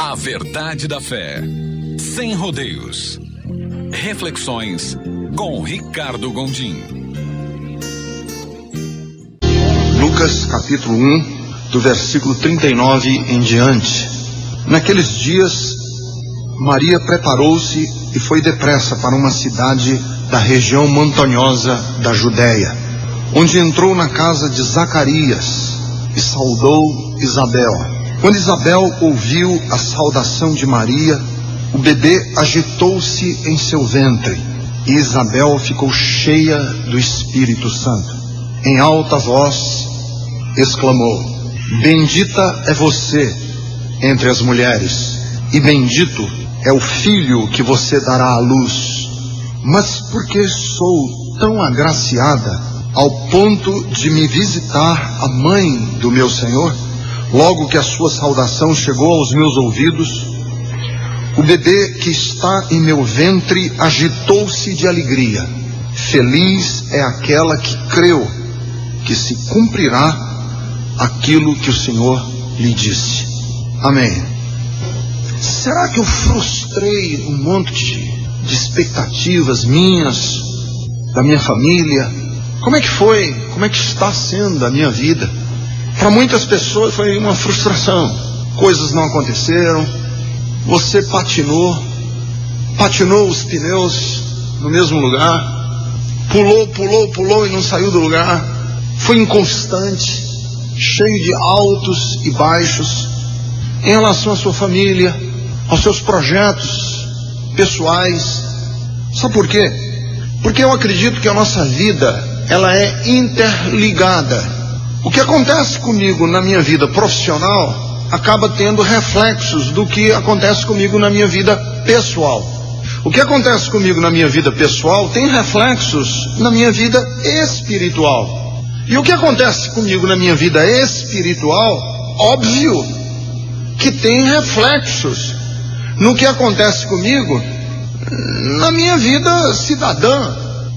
A verdade da fé, sem rodeios. Reflexões com Ricardo Gondim. Lucas capítulo 1, do versículo 39 em diante. Naqueles dias, Maria preparou-se e foi depressa para uma cidade da região montanhosa da Judéia, onde entrou na casa de Zacarias e saudou Isabel. Quando Isabel ouviu a saudação de Maria, o bebê agitou-se em seu ventre, e Isabel ficou cheia do Espírito Santo. Em alta voz exclamou: Bendita é você entre as mulheres, e bendito é o filho que você dará à luz. Mas por que sou tão agraciada ao ponto de me visitar a mãe do meu Senhor? Logo que a sua saudação chegou aos meus ouvidos, o bebê que está em meu ventre agitou-se de alegria. Feliz é aquela que creu que se cumprirá aquilo que o Senhor lhe disse. Amém. Será que eu frustrei um monte de expectativas minhas, da minha família? Como é que foi? Como é que está sendo a minha vida? Para muitas pessoas foi uma frustração. Coisas não aconteceram. Você patinou os pneus no mesmo lugar, pulou e não saiu do lugar. Foi inconstante, cheio de altos e baixos em relação à sua família, aos seus projetos pessoais. Sabe por quê? Porque eu acredito que a nossa vida, ela é interligada. O que acontece comigo na minha vida profissional acaba tendo reflexos do que acontece comigo na minha vida pessoal. O que acontece comigo na minha vida pessoal tem reflexos na minha vida espiritual. E o que acontece comigo na minha vida espiritual, óbvio que tem reflexos no que acontece comigo na minha vida cidadã.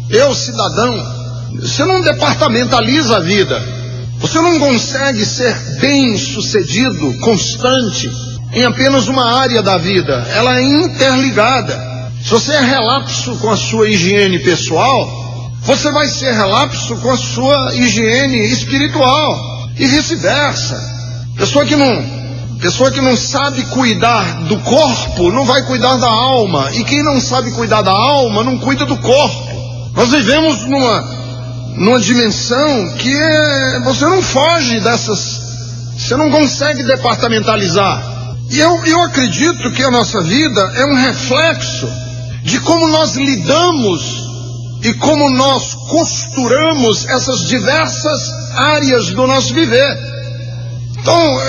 Eu, cidadão, você não departamentaliza a vida. Você não consegue ser bem sucedido, constante, em apenas uma área da vida. Ela é interligada. Se você é relapso com a sua higiene pessoal, você vai ser relapso com a sua higiene espiritual. E vice-versa. Pessoa que não sabe cuidar do corpo, não vai cuidar da alma. E quem não sabe cuidar da alma, não cuida do corpo. Nós vivemos numa dimensão que você não foge dessas, você não consegue departamentalizar. E eu acredito que a nossa vida é um reflexo de como nós lidamos e como nós costuramos essas diversas áreas do nosso viver. Então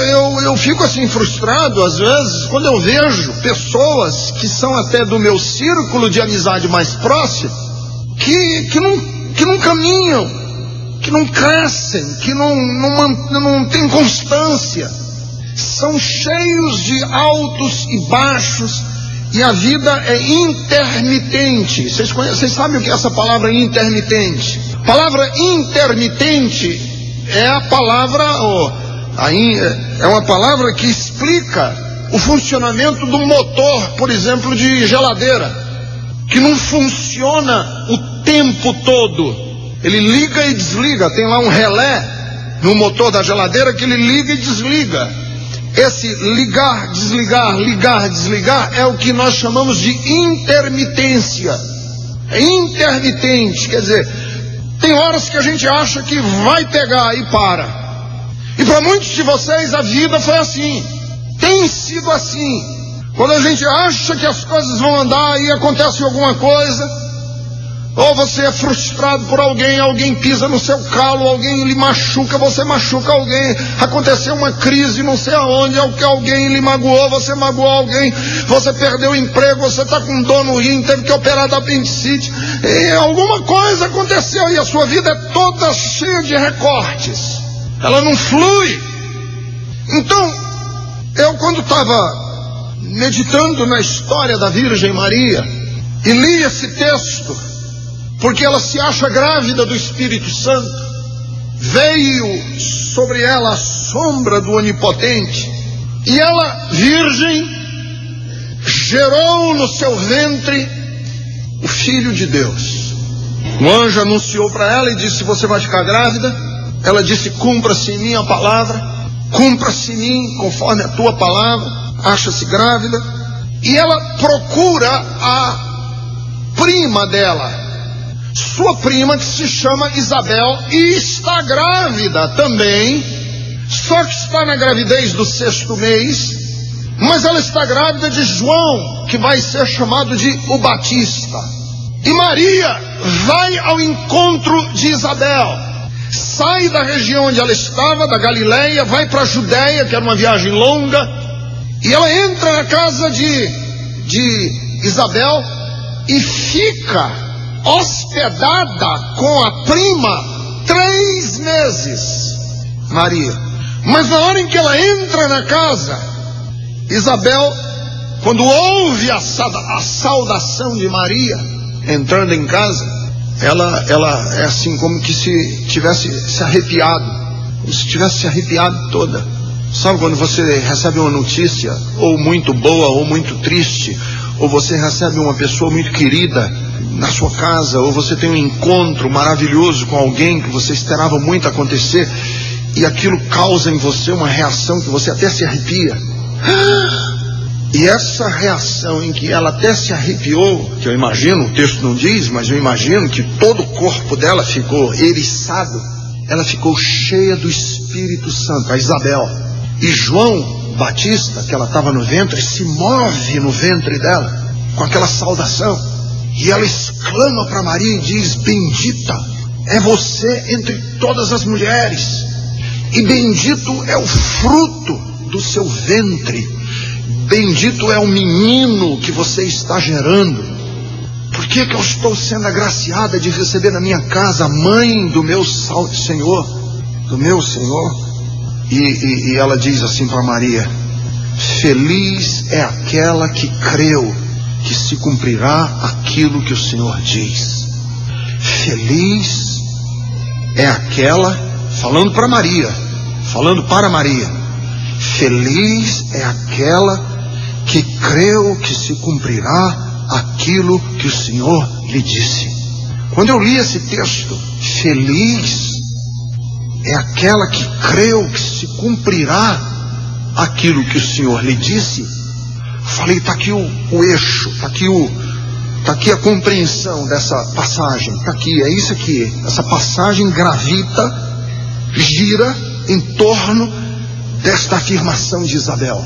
eu fico assim frustrado às vezes quando eu vejo pessoas que são até do meu círculo de amizade mais próximo, que não caminham, que não crescem, que não têm constância, são cheios de altos e baixos, e a vida é intermitente. Vocês sabem o que é essa palavra intermitente? A palavra intermitente é a palavra, é uma palavra que explica o funcionamento do motor, por exemplo, de geladeira, que não funciona o tempo todo. Ele liga e desliga. Tem lá um relé no motor da geladeira que ele liga e desliga. Esse ligar, desligar é o que nós chamamos de intermitência. É intermitente, quer dizer, tem horas que a gente acha que vai pegar e para. E para muitos de vocês a vida foi assim, tem sido assim. Quando a gente acha que as coisas vão andar e acontece alguma coisa, ou você é frustrado por alguém pisa no seu calo, alguém lhe machuca, você machuca alguém, aconteceu uma crise não sei aonde, alguém lhe magoou, você magoou alguém, você perdeu o emprego, você está com dor no rim, teve que operar da apendicite, e alguma coisa aconteceu e a sua vida é toda cheia de recortes, ela não flui. Então, eu quando estava meditando na história da Virgem Maria e li esse texto, porque ela se acha grávida do Espírito Santo, veio sobre ela a sombra do Onipotente, e ela, virgem, gerou no seu ventre o Filho de Deus. O anjo anunciou para ela e disse: você vai ficar grávida. Ela disse: cumpra-se em mim a palavra, cumpra-se em mim conforme a tua palavra. Acha-se grávida e ela procura a prima dela, sua prima, que se chama Isabel, e está grávida também, só que está na gravidez do 6º mês, mas ela está grávida de João, que vai ser chamado de o Batista. E Maria vai ao encontro de Isabel, sai da região onde ela estava, da Galileia, vai para a Judéia, que era uma viagem longa, e ela entra na casa de Isabel e fica hospedada com a prima 3 meses, Maria. Mas na hora em que ela entra na casa, Isabel, quando ouve a saudação de Maria entrando em casa, ela é assim como que se tivesse se arrepiado, como se tivesse se arrepiado toda. Sabe quando você recebe uma notícia, ou muito boa, ou muito triste, ou você recebe uma pessoa muito querida na sua casa, ou você tem um encontro maravilhoso com alguém que você esperava muito acontecer, e aquilo causa em você uma reação que você até se arrepia. E essa reação em que ela até se arrepiou, que eu imagino, o texto não diz, mas eu imagino que todo o corpo dela ficou eriçado, ela ficou cheia do Espírito Santo, a Isabel. E João Batista, que ela estava no ventre, se move no ventre dela com aquela saudação. E ela exclama para Maria e diz: bendita é você entre todas as mulheres, e bendito é o fruto do seu ventre. Bendito é o menino que você está gerando. Por que eu estou sendo agraciada de receber na minha casa a mãe do meu Senhor? Do meu Senhor? E ela diz assim para Maria: feliz é aquela que creu que se cumprirá aquilo que o Senhor diz. Feliz é aquela, falando para Maria, feliz é aquela que creu que se cumprirá aquilo que o Senhor lhe disse. Quando eu li esse texto, feliz é aquela que creu que se cumprirá aquilo que o Senhor lhe disse, falei: está aqui o eixo, está aqui a compreensão dessa passagem, está aqui, é isso aqui. Essa passagem gravita, gira em torno desta afirmação de Isabel: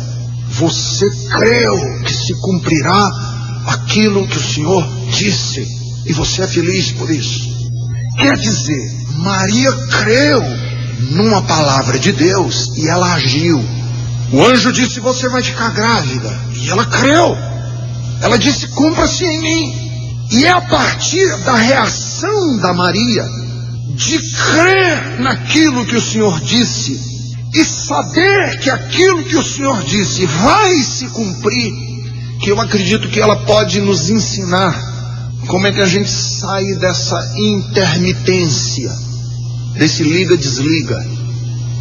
você creu que se cumprirá aquilo que o Senhor disse, e você é feliz por isso. Quer dizer, Maria creu numa palavra de Deus e ela agiu. O anjo disse: você vai ficar grávida, e ela creu. Ela disse: cumpra-se em mim. E é a partir da reação da Maria, de crer naquilo que o Senhor disse e saber que aquilo que o Senhor disse vai se cumprir, que eu acredito que ela pode nos ensinar como é que a gente sai dessa intermitência, desse liga-desliga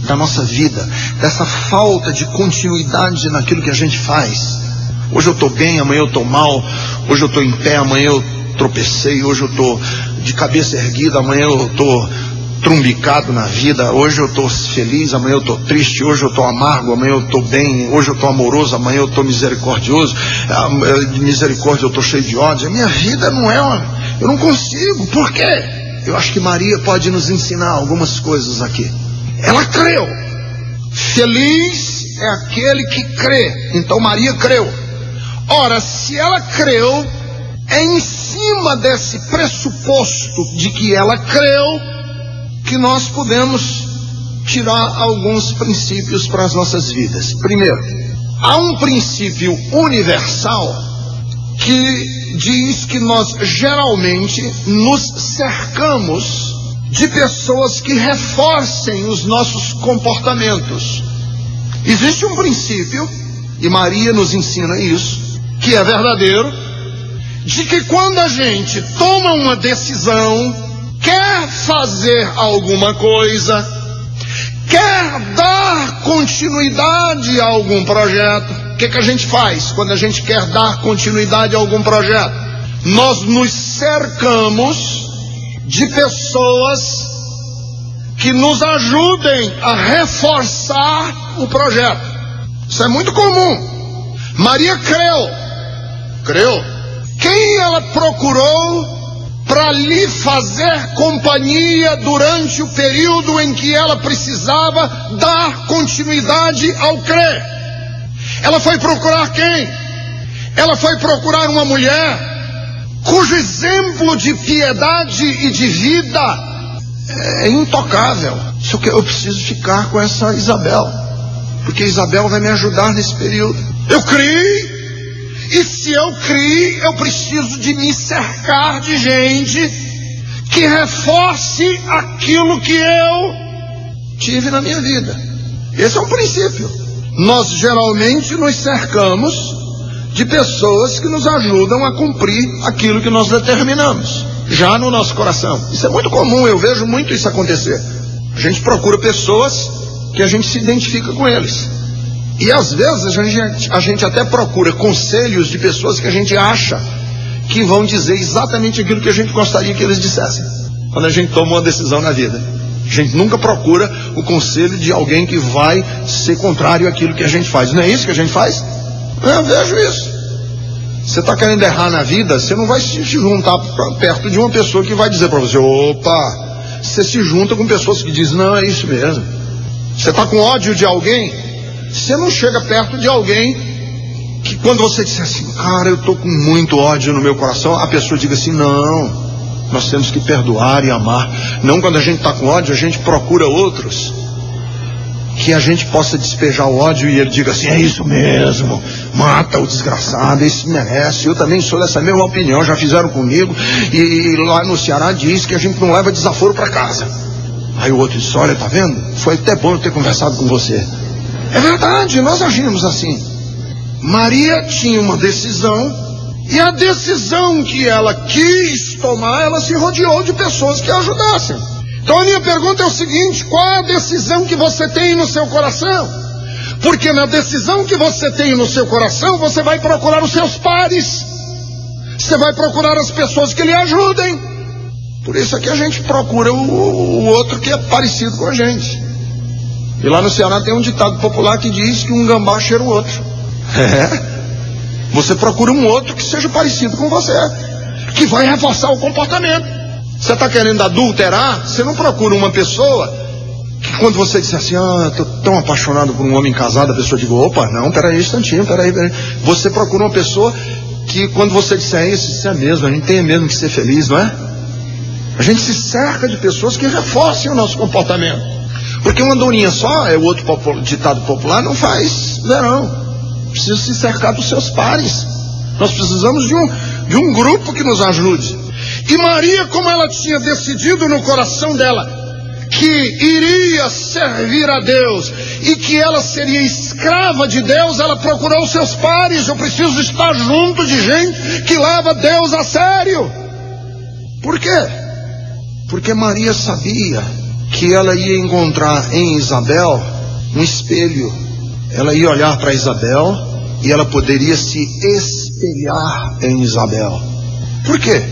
da nossa vida, dessa falta de continuidade naquilo que a gente faz. Hoje eu estou bem, amanhã eu estou mal. Hoje eu estou em pé, amanhã eu tropecei. Hoje eu estou de cabeça erguida, amanhã eu estou trumbicado na vida. Hoje eu estou feliz, amanhã eu estou triste. Hoje eu estou amargo, amanhã eu estou bem. Hoje eu estou amoroso, amanhã eu estou misericordioso. De misericórdia eu estou cheio de ódio. A minha vida não é eu não consigo. Por quê? Eu acho que Maria pode nos ensinar algumas coisas aqui. Ela creu. Feliz é aquele que crê. Então Maria creu. Ora, se ela creu, é em cima desse pressuposto de que ela creu que nós podemos tirar alguns princípios para as nossas vidas. Primeiro, há um princípio universal que diz que nós geralmente nos cercamos de pessoas que reforcem os nossos comportamentos. Existe um princípio, e Maria nos ensina isso, que é verdadeiro, de que quando a gente toma uma decisão, quer fazer alguma coisa, quer dar continuidade a algum projeto, que a gente faz quando a gente quer dar continuidade a algum projeto? Nós nos cercamos de pessoas que nos ajudem a reforçar o projeto. Isso é muito comum. Maria creu. Quem ela procurou para lhe fazer companhia durante o período em que ela precisava dar continuidade ao crer? Ela foi procurar quem? Ela foi procurar uma mulher cujo exemplo de piedade e de vida é intocável. Só que eu preciso ficar com essa Isabel, porque Isabel vai me ajudar nesse período. Eu criei, e se eu criei, eu preciso de me cercar de gente que reforce aquilo que eu tive na minha vida. Esse é um princípio. Nós geralmente nos cercamos de pessoas que nos ajudam a cumprir aquilo que nós determinamos, já no nosso coração. Isso é muito comum, eu vejo muito isso acontecer. A gente procura pessoas que a gente se identifica com eles. E às vezes a gente até procura conselhos de pessoas que a gente acha que vão dizer exatamente aquilo que a gente gostaria que eles dissessem, quando a gente toma uma decisão na vida. A gente nunca procura o conselho de alguém que vai ser contrário àquilo que a gente faz. Não é isso que a gente faz? Eu vejo isso. Você está querendo errar na vida, você não vai se juntar perto de uma pessoa que vai dizer para você, opa. Você se junta com pessoas que dizem, não, é isso mesmo. Você está com ódio de alguém, você não chega perto de alguém que quando você disser assim, cara, eu estou com muito ódio no meu coração, a pessoa diga assim, não, nós temos que perdoar e amar. Não, quando a gente está com ódio, a gente procura outros que a gente possa despejar o ódio e ele diga assim, é isso mesmo, mata o desgraçado, esse merece, eu também sou dessa mesma opinião, já fizeram comigo, e lá no Ceará diz que a gente não leva desaforo para casa. Aí o outro diz, olha, tá vendo? Foi até bom eu ter conversado com você. É verdade, nós agimos assim. Maria tinha uma decisão, e a decisão que ela quis tomar, ela se rodeou de pessoas que a ajudassem. Então a minha pergunta é o seguinte, qual é a decisão que você tem no seu coração? Porque na decisão que você tem no seu coração, você vai procurar os seus pares, você vai procurar as pessoas que lhe ajudem. Por isso é que a gente procura o outro que é parecido com a gente. E lá no Ceará tem um ditado popular que diz que um gambá cheira o outro. Você procura um outro que seja parecido com você, que vai reforçar o comportamento. Você está querendo adulterar, você não procura uma pessoa que quando você disser assim, estou tão apaixonado por um homem casado, a pessoa diga, opa, não, peraí, instantinho, peraí. Você procura uma pessoa que quando você disser isso é mesmo, a gente tem mesmo que ser feliz, não é? A gente se cerca de pessoas que reforcem o nosso comportamento. Porque uma andorinha só, é o outro ditado popular, não faz verão. Precisa se cercar dos seus pares. Nós precisamos de um grupo que nos ajude. E Maria, como ela tinha decidido no coração dela que iria servir a Deus e que ela seria escrava de Deus, ela procurou os seus pares. Eu preciso estar junto de gente que leva Deus a sério. Por quê? Porque Maria sabia que ela ia encontrar em Isabel um espelho. Ela ia olhar para Isabel e ela poderia se espelhar em Isabel. Por quê?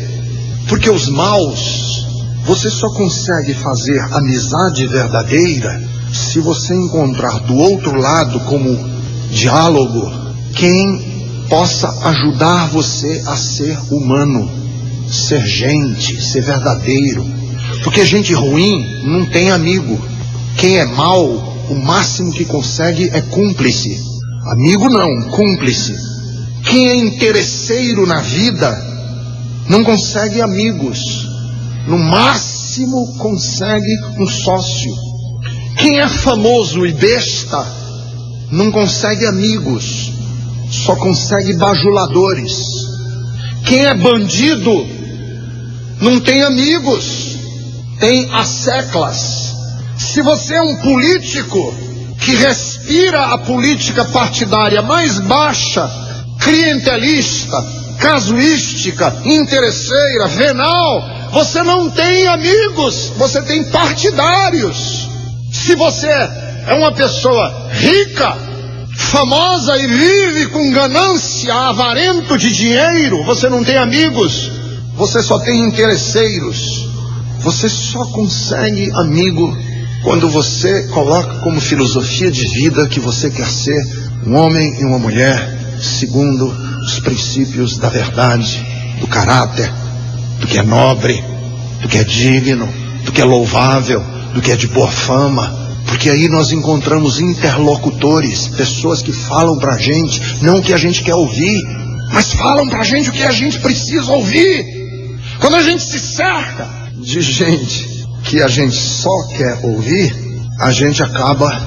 Porque os maus, você só consegue fazer amizade verdadeira se você encontrar do outro lado, como diálogo, quem possa ajudar você a ser humano, ser gente, ser verdadeiro. Porque gente ruim não tem amigo. Quem é mau, o máximo que consegue é cúmplice. Amigo não, cúmplice. Quem é interesseiro na vida não consegue amigos. No máximo consegue um sócio. Quem é famoso e besta não consegue amigos, só consegue bajuladores. Quem é bandido não tem amigos, tem asseclas. Se você é um político que respira a política partidária mais baixa, clientelista, casuística, interesseira, venal, você não tem amigos, você tem partidários. Se você é uma pessoa rica, famosa e vive com ganância, avarento de dinheiro. Você não tem amigos, você só tem interesseiros. Você só consegue amigo quando você coloca como filosofia de vida que você quer ser um homem e uma mulher segundo os princípios da verdade, do caráter, do que é nobre, do que é digno, do que é louvável, do que é de boa fama. Porque aí nós encontramos interlocutores, pessoas que falam pra gente, não o que a gente quer ouvir, mas falam pra gente o que a gente precisa ouvir. Quando a gente se cerca de gente que a gente só quer ouvir, a gente acaba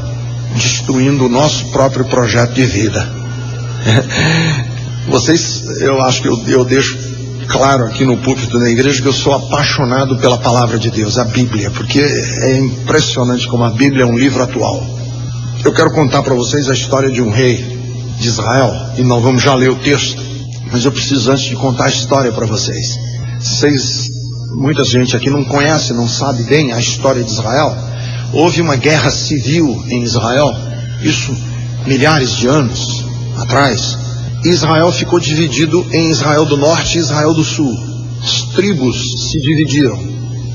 destruindo o nosso próprio projeto de vida. Vocês, eu acho que eu deixo claro aqui no púlpito da igreja que eu sou apaixonado pela palavra de Deus, a Bíblia, porque é impressionante como a Bíblia é um livro atual. Eu quero contar para vocês a história de um rei de Israel, e nós vamos já ler o texto, mas eu preciso antes de contar a história para vocês. Muita gente aqui não conhece, não sabe bem a história de Israel. Houve uma guerra civil em Israel, isso milhares de anos atrás. Israel ficou dividido em Israel do Norte e Israel do Sul. As tribos se dividiram,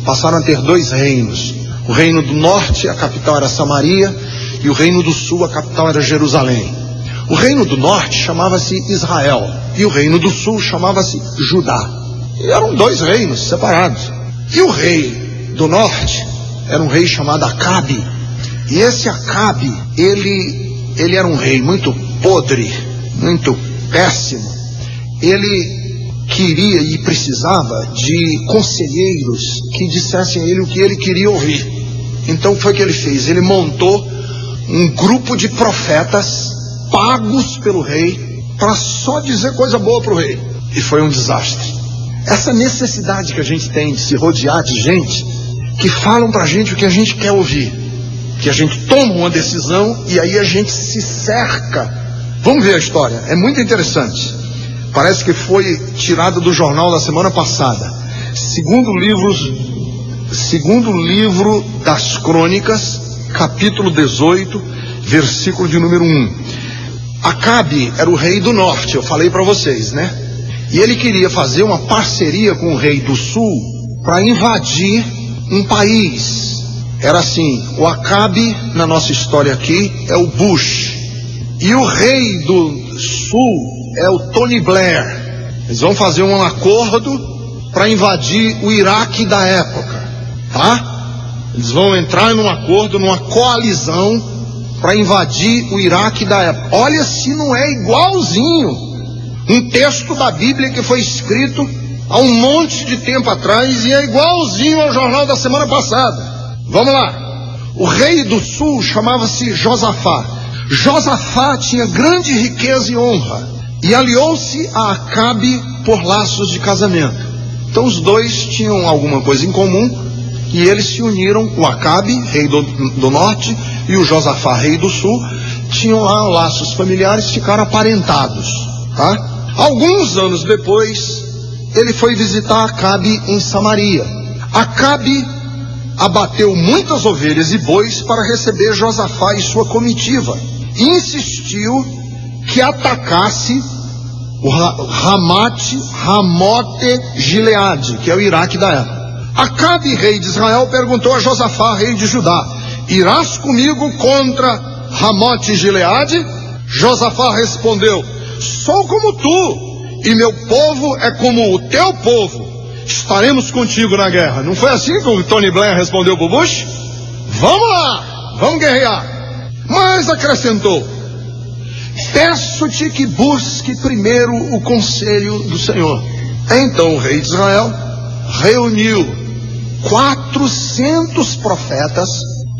passaram a ter dois reinos. O reino do Norte, a capital era Samaria, e o reino do Sul, a capital era Jerusalém. O reino do Norte chamava-se Israel, e o reino do Sul chamava-se Judá. E eram dois reinos separados. E o rei do Norte era um rei chamado Acabe. E esse Acabe, ele era um rei muito podre, muito péssimo. Ele queria e precisava de conselheiros que dissessem a ele o que ele queria ouvir. Então foi o que ele fez. Ele montou um grupo de profetas pagos pelo rei para só dizer coisa boa para o rei. E foi um desastre. Essa necessidade que a gente tem de se rodear de gente que falam para a gente o que a gente quer ouvir, que a gente toma uma decisão e aí a gente se cerca. Vamos ver a história, é muito interessante. Parece que foi tirada do jornal da semana passada. Segundo livro das Crônicas, capítulo 18, versículo de número 1. Acabe era o rei do norte, eu falei para vocês, né? E ele queria fazer uma parceria com o rei do sul para invadir um país. Era assim, o Acabe, na nossa história aqui, é o Bush. E o rei do sul é o Tony Blair. Eles vão fazer um acordo para invadir o Iraque da época, tá? Eles vão entrar num acordo, numa coalizão para invadir o Iraque da época. Olha se não é igualzinho um texto da Bíblia que foi escrito há um monte de tempo atrás e é igualzinho ao jornal da semana passada. Vamos lá. O rei do sul chamava-se Josafá. Josafá tinha grande riqueza e honra e aliou-se a Acabe por laços de casamento. Então os dois tinham alguma coisa em comum e eles se uniram. O Acabe, rei do norte, e o Josafá, rei do sul, tinham lá laços familiares, ficaram aparentados, tá? Alguns anos depois, ele foi visitar Acabe em Samaria. Acabe abateu muitas ovelhas e bois para receber Josafá e sua comitiva. E insistiu que atacasse o Ramote Gileade, que é o Iraque da época. Acabe, rei de Israel, perguntou a Josafá, rei de Judá: irás comigo contra Ramote Gileade? Josafá respondeu: sou como tu, e meu povo é como o teu povo. Estaremos contigo na guerra. Não foi assim que o Tony Blair respondeu para o Bush? Vamos lá, vamos guerrear. Mas acrescentou: peço-te que busque primeiro o conselho do Senhor. Então o rei de Israel reuniu 400 profetas,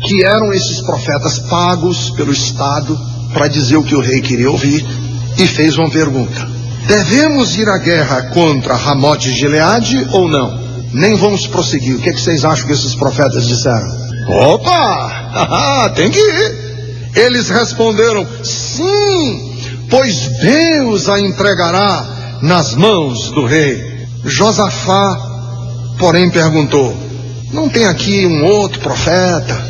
que eram esses profetas pagos pelo Estado para dizer o que o rei queria ouvir, e fez uma pergunta: devemos ir à guerra contra Ramote Gileade ou não? Nem vamos prosseguir. O que vocês acham que esses profetas disseram? Opa, tem que ir. Eles responderam: sim, pois Deus a entregará nas mãos do rei. Josafá, porém, perguntou: não tem aqui um outro profeta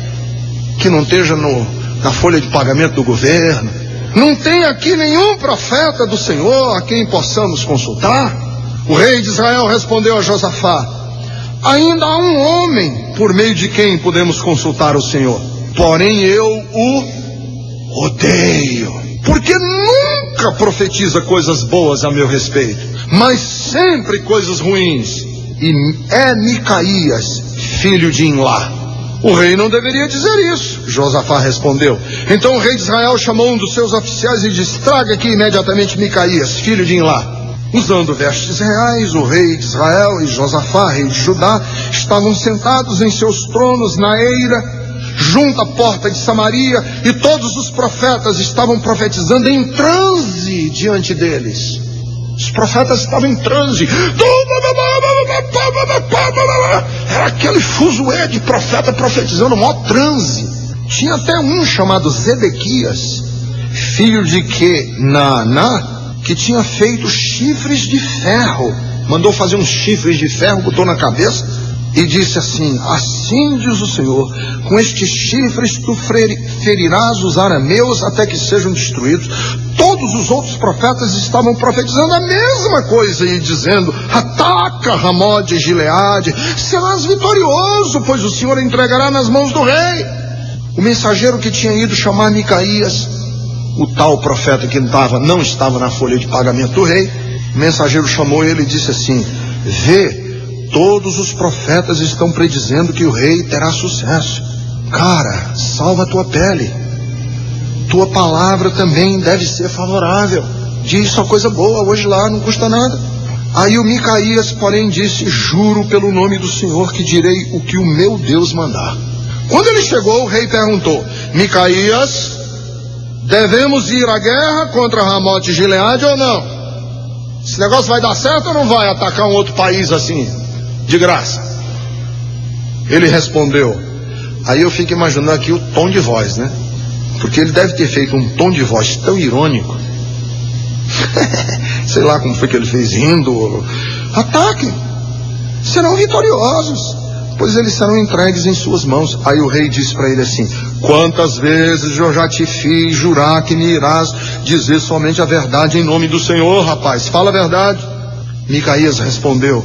que não esteja na folha de pagamento do governo, Não tem aqui nenhum profeta do Senhor a quem possamos consultar? O rei de Israel respondeu a Josafá: ainda há um homem por meio de quem podemos consultar o Senhor, porém eu o odeio, porque nunca profetiza coisas boas a meu respeito, mas sempre coisas ruins, e é Micaías, filho de Imlá. O rei não deveria dizer isso, Josafá respondeu. Então o rei de Israel chamou um dos seus oficiais e disse: traga aqui imediatamente Micaías, filho de Imlá. Usando vestes reais, o rei de Israel e Josafá, rei de Judá, estavam sentados em seus tronos na eira, junto à porta de Samaria, e todos os profetas estavam profetizando em transe diante deles. Os profetas estavam em transe. Era aquele fuzuê de profeta profetizando, maior transe. Tinha até um chamado Zedequias, filho de Kenaná, que tinha feito chifres de ferro. Mandou fazer uns chifres de ferro, botou na cabeça e disse assim: assim diz o Senhor, com estes chifres tu ferirás os arameus até que sejam destruídos. Todos os outros profetas estavam profetizando a mesma coisa e dizendo: ataca Ramote de Gileade, serás vitorioso, pois o Senhor entregará nas mãos do rei. O mensageiro que tinha ido chamar Micaías, o tal profeta que não estava na folha de pagamento do rei, o mensageiro chamou ele e disse assim: vê, todos os profetas estão predizendo que o rei terá sucesso. Cara, salva a tua pele. Tua palavra também deve ser favorável. Diz só coisa boa hoje lá, não custa nada. Aí o Micaías, porém, disse: juro pelo nome do Senhor que direi o que o meu Deus mandar. Quando ele chegou, o rei perguntou: Micaías, devemos ir à guerra contra Ramote de Gileade ou não? Esse negócio vai dar certo ou não vai atacar um outro país assim, de graça? Ele respondeu. Aí eu fico imaginando aqui o tom de voz, né? Porque ele deve ter feito um tom de voz tão irônico. Sei lá como foi que ele fez, rindo. Ataque, serão vitoriosos, pois eles serão entregues em suas mãos. Aí o rei disse para ele assim: quantas vezes eu já te fiz jurar que me irás dizer somente a verdade em nome do Senhor, rapaz, fala a verdade. Micaías respondeu: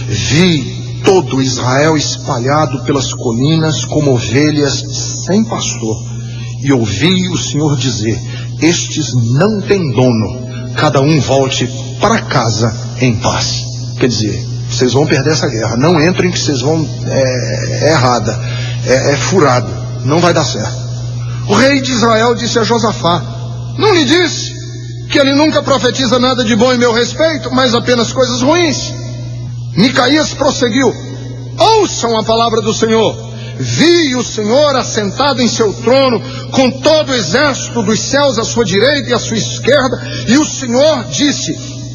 vi todo Israel espalhado pelas colinas como ovelhas sem pastor, e ouvi o Senhor dizer: estes não têm dono, cada um volte para casa em paz. Quer dizer, vocês vão perder essa guerra, não entrem que vocês vão, é errada, é furado, não vai dar certo. O rei de Israel disse a Josafá: não lhe disse que ele nunca profetiza nada de bom em meu respeito, mas apenas coisas ruins? Micaías prosseguiu: ouçam a palavra do Senhor. Vi o Senhor assentado em seu trono, com todo o exército dos céus à sua direita e à sua esquerda, e o Senhor disse: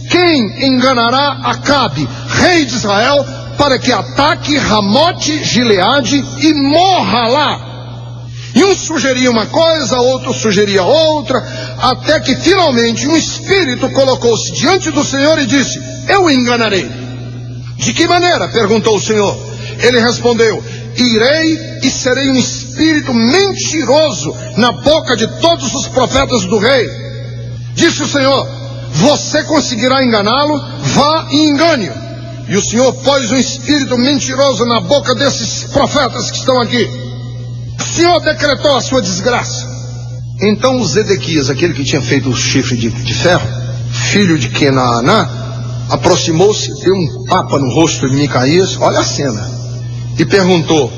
quem enganará Acabe, rei de Israel, para que ataque Ramote Gileade e morra lá? E um sugeria uma coisa, outro sugeria outra, até que finalmente um espírito colocou-se diante do Senhor e disse: eu o enganarei. De que maneira? Perguntou o Senhor. Ele respondeu: irei e serei um espírito mentiroso na boca de todos os profetas do rei. Disse o Senhor: você conseguirá enganá-lo, vá e engane-o. E o Senhor pôs um espírito mentiroso na boca desses profetas que estão aqui. O Senhor decretou a sua desgraça. Então o Zedequias, aquele que tinha feito o chifre de ferro, filho de Kenaná, aproximou-se, deu um tapa no rosto de Micaías, olha a cena, e perguntou: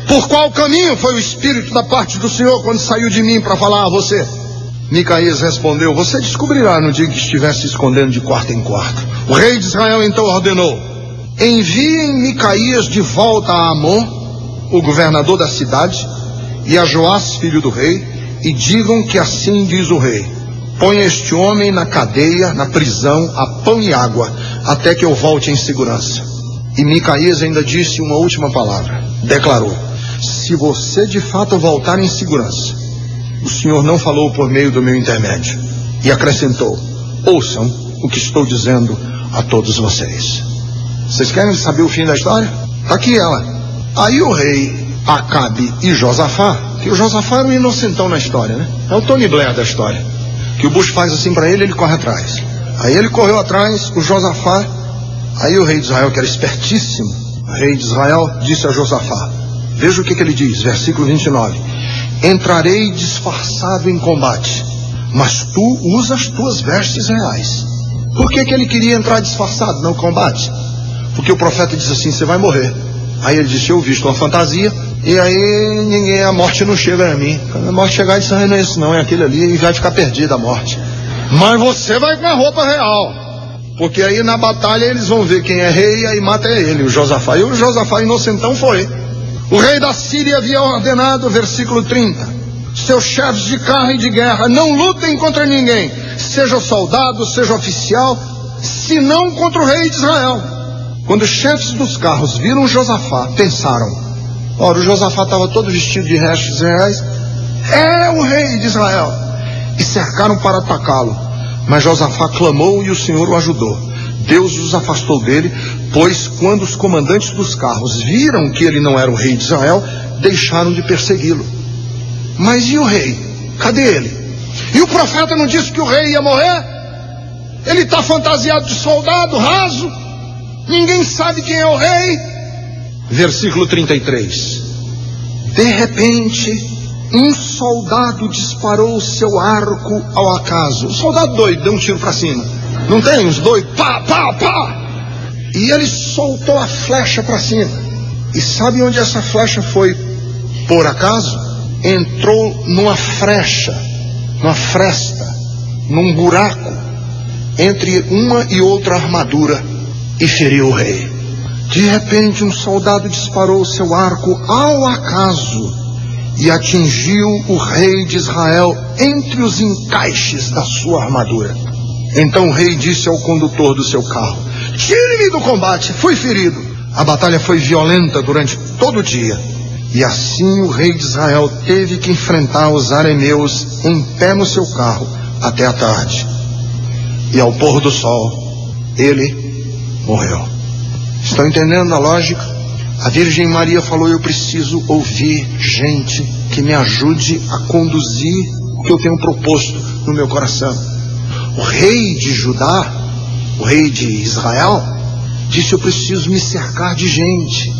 por qual caminho foi o espírito da parte do Senhor quando saiu de mim para falar a você? Micaías respondeu: você descobrirá no dia que estiver se escondendo de quarto em quarto. O rei de Israel então ordenou: enviem Micaías de volta a Amon, o governador da cidade, e a Joás, filho do rei, e digam que assim diz o rei: ponha este homem na cadeia, na prisão, a pão e água, até que eu volte em segurança. E Micaías ainda disse uma última palavra, declarou: se você de fato voltar em segurança, o Senhor não falou por meio do meu intermédio. E acrescentou: ouçam o que estou dizendo a todos vocês. Vocês querem saber o fim da história? Está aqui ela. Aí o rei, Acabe e Josafá, que o Josafá era um inocentão na história, né? É o Tony Blair da história. que o Bush faz assim para ele, ele corre atrás. Aí ele correu atrás, o Josafá, aí o rei de Israel, que era espertíssimo, o rei de Israel disse a Josafá, veja o que ele diz, versículo 29, entrarei disfarçado em combate, mas tu usa as tuas vestes reais. Por que ele queria entrar disfarçado no combate? Porque o profeta disse assim, você vai morrer. Aí ele disse, eu visto uma fantasia, e aí a morte não chega a mim. Quando a morte chegar, ele disse, não é isso não, é aquele ali, e vai ficar perdida a morte. Mas você vai com a roupa real, porque aí na batalha eles vão ver quem é rei, e aí mata ele, o Josafá. E o Josafá inocentão foi. O rei da Síria havia ordenado, versículo 30, seus chefes de carro e de guerra, não lutem contra ninguém, seja soldado, seja oficial, senão contra o rei de Israel. Quando os chefes dos carros viram Josafá, pensaram, ora, o Josafá estava todo vestido de vestes reais, é o rei de Israel, e cercaram para atacá-lo, mas Josafá clamou e o Senhor o ajudou. Deus os afastou dele, pois quando os comandantes dos carros viram que ele não era o rei de Israel, deixaram de persegui-lo. Mas e o rei? Cadê ele? E o profeta não disse que o rei ia morrer? Ele está fantasiado de soldado, raso, ninguém sabe quem é o rei. Versículo 33. De repente, um soldado disparou o seu arco ao acaso. O soldado doido deu um tiro para cima. Não tem uns doidos? Pá, pá, pá! E ele soltou a flecha para cima. E sabe onde essa flecha foi? Por acaso? Entrou numa fresta, num buraco, entre uma e outra armadura, e feriu o rei. De repente, um soldado disparou o seu arco ao acaso e atingiu o rei de Israel entre os encaixes da sua armadura. Então o rei disse ao condutor do seu carro, tire-me do combate, fui ferido. A batalha foi violenta durante todo o dia. E assim o rei de Israel teve que enfrentar os arameus em pé no seu carro até a tarde. E ao pôr do sol, ele morreu. Estão entendendo a lógica? A Virgem Maria falou, eu preciso ouvir gente que me ajude a conduzir o que eu tenho proposto no meu coração. O rei de Judá, o rei de Israel, disse, eu preciso me cercar de gente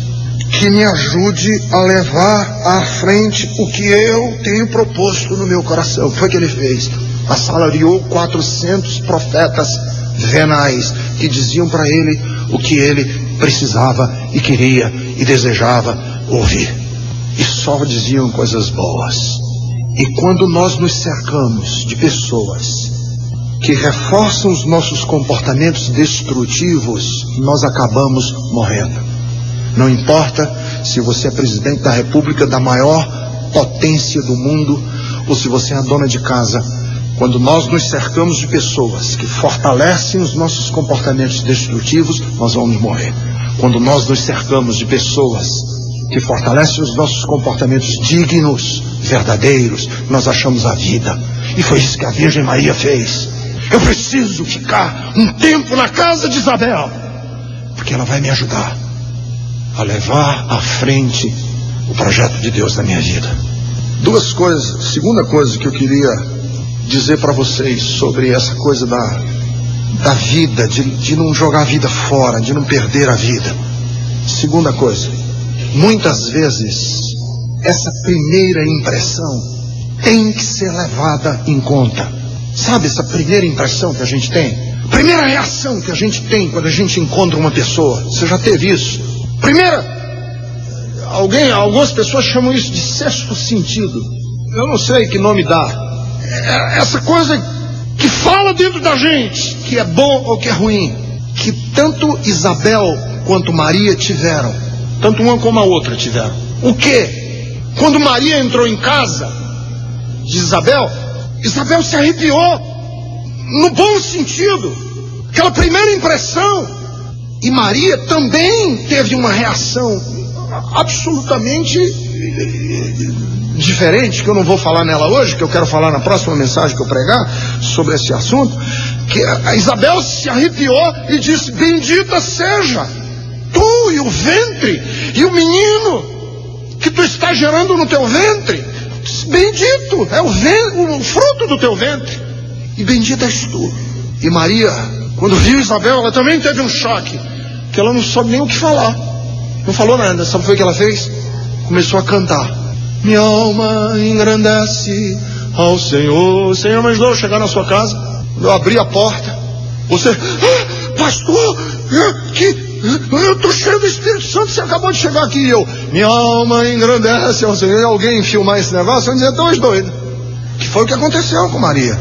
que me ajude a levar à frente o que eu tenho proposto no meu coração. Foi o que ele fez. Assalariou 400 profetas venais que diziam para ele o que ele precisava e queria e desejava ouvir. E só diziam coisas boas. E quando nós nos cercamos de pessoas que reforçam os nossos comportamentos destrutivos, nós acabamos morrendo. Não importa se você é presidente da república da maior potência do mundo, ou se você é dona de casa, quando nós nos cercamos de pessoas que fortalecem os nossos comportamentos destrutivos, nós vamos morrer. Quando nós nos cercamos de pessoas que fortalecem os nossos comportamentos dignos, verdadeiros, nós achamos a vida. E foi isso que a Virgem Maria fez. Eu preciso ficar um tempo na casa de Isabel, porque ela vai me ajudar a levar à frente o projeto de Deus na minha vida. Duas coisas. Segunda coisa que eu queria dizer para vocês sobre essa coisa da vida, de não jogar a vida fora, de não perder a vida. Segunda coisa, muitas vezes essa primeira impressão tem que ser levada em conta. Sabe essa primeira impressão que a gente tem? Primeira reação que a gente tem quando a gente encontra uma pessoa. Você já teve isso? Algumas pessoas chamam isso de sexto sentido. Eu não sei que nome dá. Essa coisa que fala dentro da gente, que é bom ou que é ruim. Que tanto Isabel quanto Maria tiveram. Tanto uma como a outra tiveram. O quê? Quando Maria entrou em casa de Isabel se arrepiou, no bom sentido, aquela primeira impressão. E Maria também teve uma reação absolutamente diferente, que eu não vou falar nela hoje, que eu quero falar na próxima mensagem que eu pregar sobre esse assunto, que a Isabel se arrepiou e disse, bendita seja tu e o ventre, e o menino que tu está gerando no teu ventre. Bendito é o fruto do teu ventre. E bendita és tu. E Maria, quando viu Isabel, ela também teve um choque, que ela não soube nem o que falar. Não falou nada. Sabe o que ela fez? Começou a cantar. Minha alma engrandece ao Senhor. O Senhor me ajudou a chegar na sua casa. Eu abri a porta. Você, pastor, eu estou cheio do Espírito Santo, você acabou de chegar aqui. E eu, minha alma engrandece ao Senhor. E alguém filmar esse negócio, eu dizer, dois doidos. Que foi o que aconteceu com Maria.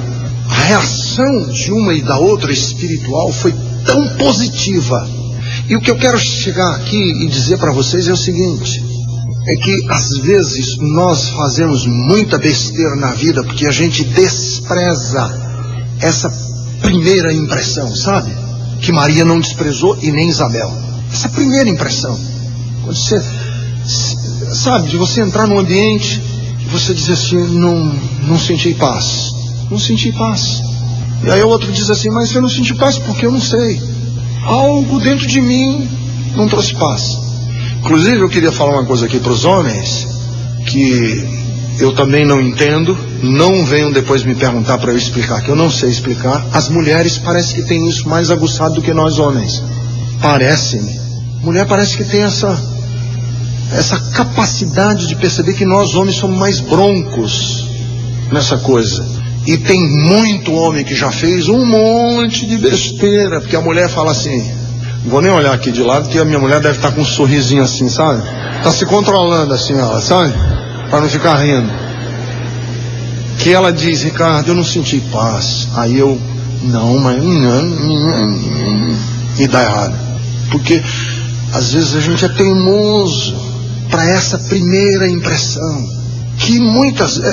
A reação de uma e da outra espiritual foi tão positiva. E o que eu quero chegar aqui e dizer para vocês é o seguinte: é que às vezes nós fazemos muita besteira na vida porque a gente despreza essa primeira impressão, sabe? Que Maria não desprezou e nem Isabel. Essa primeira impressão. Quando você, sabe, de você entrar num ambiente e você dizer assim, não senti paz. Não senti paz. E aí o outro diz assim, mas eu não senti paz porque eu não sei. Algo dentro de mim não trouxe paz. Inclusive eu queria falar uma coisa aqui para os homens, que eu também não entendo, não venham depois me perguntar para eu explicar, que eu não sei explicar. As mulheres parece que têm isso mais aguçado do que nós homens. Parece-me. Mulher parece que tem essa capacidade de perceber que nós homens somos mais broncos nessa coisa. E tem muito homem que já fez um monte de besteira, porque a mulher fala assim, não vou nem olhar aqui de lado, que a minha mulher deve estar com um sorrisinho assim, sabe? Está se controlando assim, ela, sabe? Para não ficar rindo. Que ela diz, Ricardo, eu não senti paz. Aí eu, não, mas e dá errado. Porque às vezes a gente é teimoso para essa primeira impressão. Que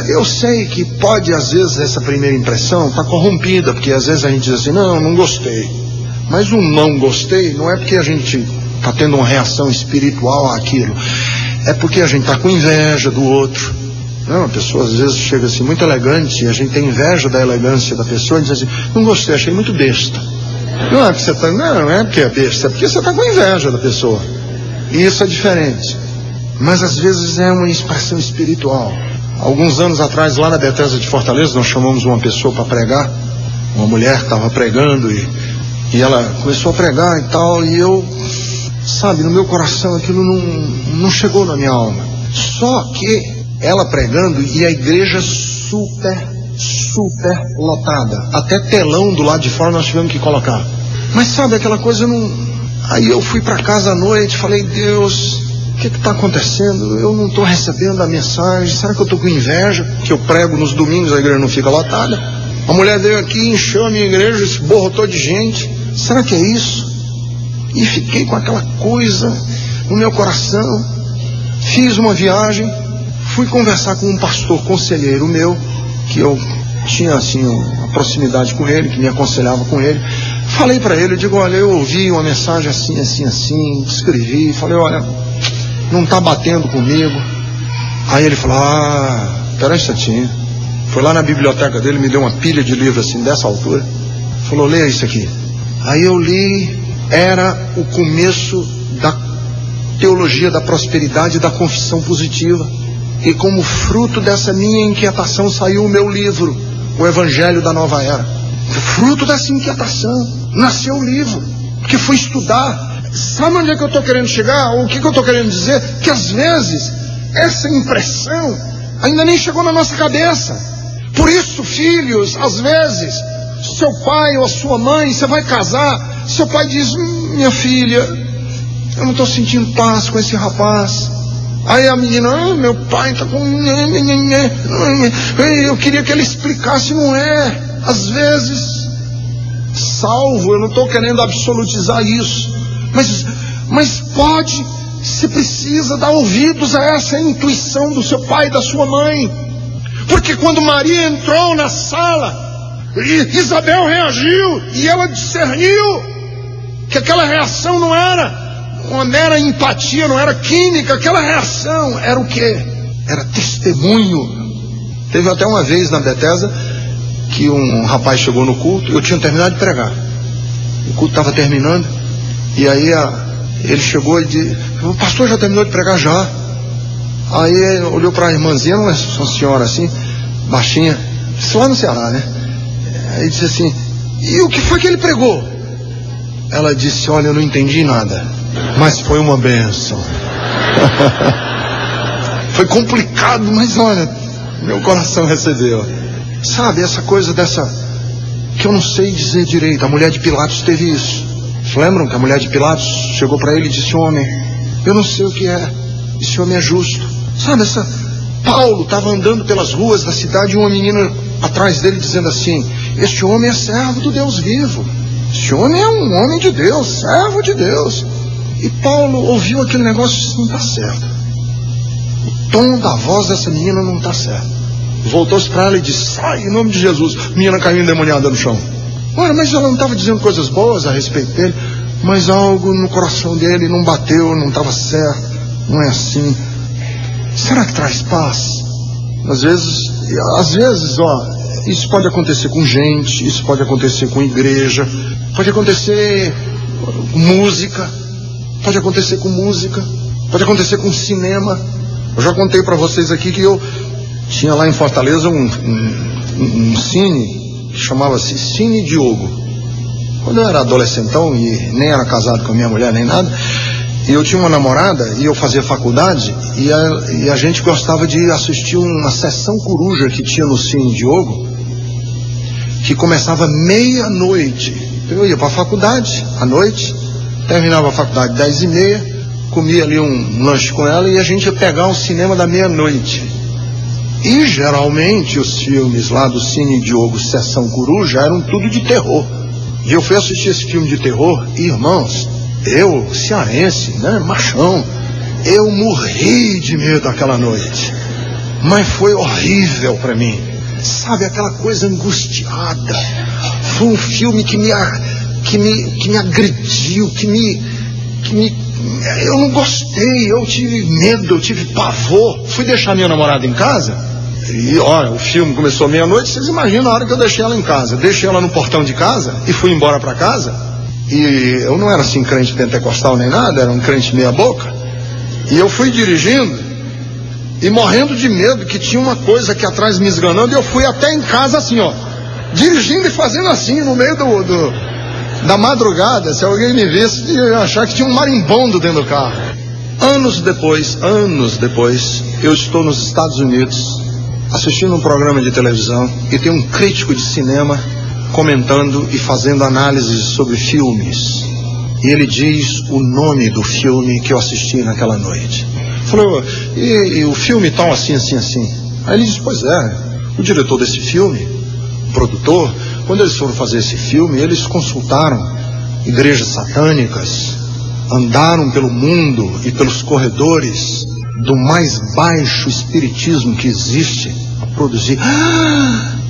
eu sei que pode às vezes essa primeira impressão tá corrompida, porque às vezes a gente diz assim, não gostei. Mas o não gostei não é porque a gente tá tendo uma reação espiritual àquilo, é porque a gente tá com inveja do outro. Não, a pessoa às vezes chega assim muito elegante e a gente tem inveja da elegância da pessoa e diz assim, não gostei, achei muito besta. Não é porque não é porque é besta, é porque você tá com inveja da pessoa. E isso é diferente. Mas às vezes é uma expressão espiritual. Alguns anos atrás, lá na Bethesda de Fortaleza, nós chamamos uma pessoa para pregar. Uma mulher que estava pregando e ela começou a pregar e tal. E eu, sabe, no meu coração aquilo não chegou na minha alma. Só que ela pregando e a igreja super lotada. Até telão do lado de fora nós tivemos que colocar. Mas sabe, aquela coisa não... Aí eu fui para casa à noite, falei, Deus... O que está acontecendo? Eu não estou recebendo a mensagem. Será que eu estou com inveja? Que eu prego nos domingos, a igreja não fica lotada. A mulher veio aqui, encheu a minha igreja, esborrotou de gente. Será que é isso? E fiquei com aquela coisa no meu coração. Fiz uma viagem, fui conversar com um pastor conselheiro meu, que eu tinha assim uma proximidade com ele, que me aconselhava com ele. Falei para ele, eu digo, olha, eu ouvi uma mensagem assim, escrevi, falei, olha, não está batendo comigo. Aí ele falou, pera um instantinho. Foi lá na biblioteca dele, me deu uma pilha de livros assim, dessa altura. Falou, leia isso aqui. Aí eu li, era o começo da teologia da prosperidade e da confissão positiva. E como fruto dessa minha inquietação saiu o meu livro, o Evangelho da Nova Era. Fruto dessa inquietação nasceu o livro, porque fui estudar. Sabe onde é que eu estou querendo chegar? O que eu estou querendo dizer? Que às vezes essa impressão ainda nem chegou na nossa cabeça. Por isso, filhos, às vezes seu pai ou a sua mãe, você vai casar, seu pai diz, minha filha, eu não estou sentindo paz com esse rapaz. Aí a menina, meu pai está com... Eu queria que ele explicasse, não é. Às vezes, salvo, eu não estou querendo absolutizar isso, mas pode, se precisa, dar ouvidos a essa intuição do seu pai e da sua mãe. Porque quando Maria entrou na sala, Isabel reagiu e ela discerniu que aquela reação não era uma mera empatia, não era química, aquela reação era o quê? Era testemunho. Teve até uma vez na Bethesda que um rapaz chegou no culto, eu tinha terminado de pregar, o culto estava terminando, e aí ele chegou e disse, o pastor já terminou de pregar? Já. Aí ele olhou para a irmãzinha, uma senhora assim, baixinha, isso lá no Ceará, né? Aí disse assim: e o que foi que ele pregou? Ela disse: olha, eu não entendi nada, mas foi uma bênção. Foi complicado, mas olha, meu coração recebeu. Sabe, essa coisa dessa, que eu não sei dizer direito. A mulher de Pilatos teve isso. Vocês lembram que a mulher de Pilatos chegou para ele e disse: homem, eu não sei o que é, esse homem é justo. Sabe, Paulo estava andando pelas ruas da cidade e uma menina atrás dele dizendo assim: este homem é servo do Deus vivo, este homem é um homem de Deus, servo de Deus. E Paulo ouviu aquele negócio e disse: não está certo, o tom da voz dessa menina não está certo. Voltou-se para ela e disse: sai, em nome de Jesus. A menina caiu endemoniada no chão. Olha, mas ela não estava dizendo coisas boas a respeito dele, mas algo no coração dele não bateu, não estava certo, não é assim. Será que traz paz? Às vezes, isso pode acontecer com gente, isso pode acontecer com igreja, pode acontecer com música, pode acontecer com cinema. Eu já contei para vocês aqui que eu tinha lá em Fortaleza um cine que chamava-se Cine Diogo. Quando eu era adolescentão e nem era casado com a minha mulher nem nada, e eu tinha uma namorada e eu fazia faculdade e a gente gostava de assistir uma sessão coruja que tinha no Cine Diogo, que começava meia-noite. Eu ia para a faculdade à noite, terminava a faculdade 10h30, comia ali um lanche com ela e a gente ia pegar o cinema da meia-noite. E geralmente os filmes lá do Cine Diogo, Sessão Coruja, eram tudo de terror. E eu fui assistir esse filme de terror e, irmãos, eu, cearense, né, machão, eu morri de medo aquela noite. Mas foi horrível para mim. Sabe, aquela coisa angustiada. Foi um filme que me agrediu, eu não gostei, eu tive medo, eu tive pavor. Fui deixar minha namorada em casa e olha, o filme começou meia-noite. Vocês imaginam a hora que eu deixei ela em casa. Deixei ela no portão de casa e fui embora para casa. E eu não era assim crente pentecostal nem nada, era um crente meia boca. E eu fui dirigindo e morrendo de medo que tinha uma coisa aqui atrás me esganando. E eu fui até em casa assim, dirigindo e fazendo assim no meio da madrugada. Se alguém me visse, eu ia achar que tinha um marimbondo dentro do carro. Anos depois, eu estou nos Estados Unidos assistindo um programa de televisão e tem um crítico de cinema comentando e fazendo análises sobre filmes. E ele diz o nome do filme que eu assisti naquela noite. Falou: e o filme tal assim. Aí ele diz: pois é, o diretor desse filme, o produtor, quando eles foram fazer esse filme, eles consultaram igrejas satânicas, andaram pelo mundo e pelos corredores do mais baixo espiritismo que existe a produzir.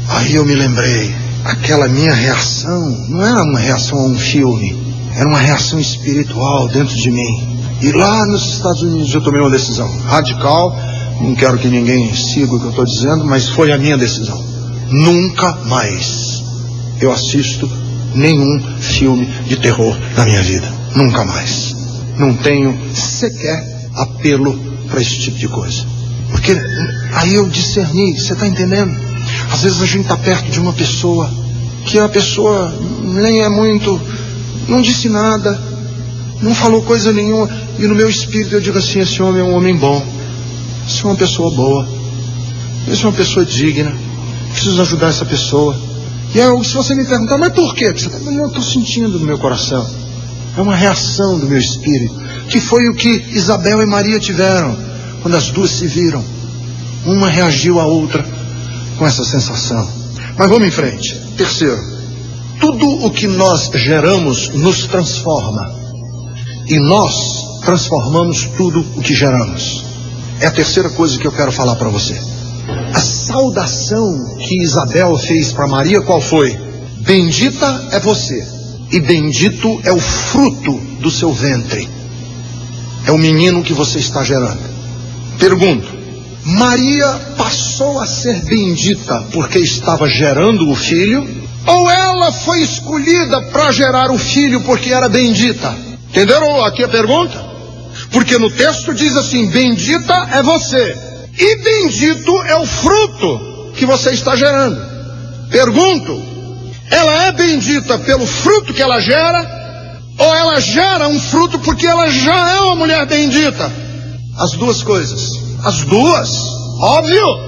Aí eu me lembrei, aquela minha reação não era uma reação a um filme, era uma reação espiritual dentro de mim. E lá nos Estados Unidos eu tomei uma decisão radical, não quero que ninguém siga o que eu estou dizendo, mas foi a minha decisão. Nunca mais eu assisto nenhum filme de terror na minha vida. Nunca mais. Não tenho sequer apelo para esse tipo de coisa. Porque aí eu discerni, você está entendendo? Às vezes a gente está perto de uma pessoa que a pessoa nem é muito, não disse nada, não falou coisa nenhuma, e no meu espírito eu digo assim: esse homem é um homem bom, esse é uma pessoa boa, esse é uma pessoa digna, preciso ajudar essa pessoa. E aí, se você me perguntar: mas por quê? Eu estou sentindo no meu coração. É uma reação do meu espírito, que foi o que Isabel e Maria tiveram quando as duas se viram. Uma reagiu à outra com essa sensação. Mas vamos em frente. Terceiro, tudo o que nós geramos nos transforma, e nós transformamos tudo o que geramos. É a terceira coisa que eu quero falar para você. A saudação que Isabel fez para Maria, qual foi? Bendita é você, e bendito é o fruto do seu ventre. É o menino que você está gerando. Pergunto: Maria passou a ser bendita porque estava gerando o filho? Ou ela foi escolhida para gerar o filho porque era bendita? Entenderam aqui a pergunta? Porque no texto diz assim: bendita é você, e bendito é o fruto que você está gerando. Pergunto: Ela é bendita pelo fruto que ela gera, ou ela gera um fruto porque ela já é uma mulher bendita? As duas coisas. As duas. Óbvio.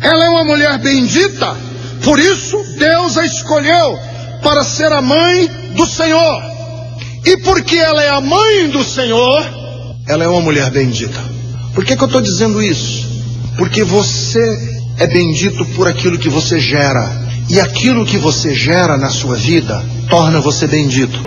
Ela é uma mulher bendita, por isso Deus a escolheu para ser a mãe do Senhor. E porque ela é a mãe do Senhor, ela é uma mulher bendita. Por que eu estou dizendo isso? Porque você é bendito por aquilo que você gera. E aquilo que você gera na sua vida torna você bendito.